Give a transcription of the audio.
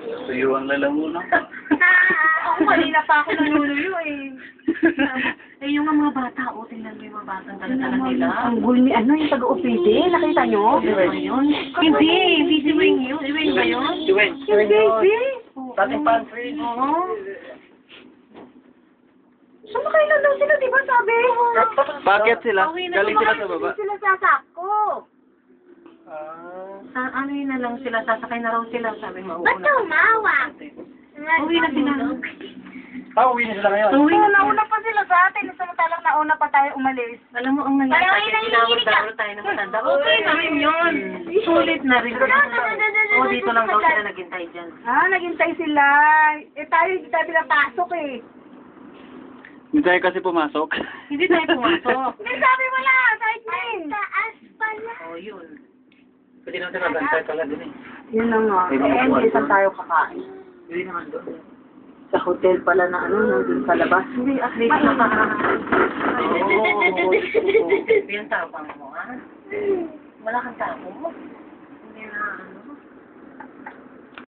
Tuyo ang lalamunan. Ako kanina pa ako nanuluyo eh. Eh, yung mga bata, tingnan mo yung mga batang talaga nila. Ang gulmi, yung taga-opide, nakita nyo? Hindi si Wing yun. Si Wing ba yun? Si Wen. Hindi. Dating pantry. Oo. Sumakay lang daw sila, di ba sabi? Bakit sila? Okay na, Galing sila sa baba. Sila sasako. Ano yun na lang sila, sasakay na raw sila, sabi mo. Ba't tumawa? Uwi na sila. Uwi na sila ngayon. Uwi na. Nauna pa sila sa atin, samantalang nauna pa tayo umalis. Alam mo, ang nangyari, ginawag tayo ng matanda. Okay na rin yun. Sulit na rin. O, dito lang daw sila naghintay dyan. Naghintay sila. Tayo hindi tayo pinapasok eh. Hindi tayo kasi pumasok. Hindi tayo pumasok. Hindi sabi mo na, kahit min. Taas pala. O, yun. Pwede natin nagantay pala din eh. Yun na nga. Hindi saan tayo kakain. Hindi naman doon. Sa hotel pala na nandun sa labas. Hindi, at least yung tapang mo, ha? Wala kang tapang mo. Hindi na,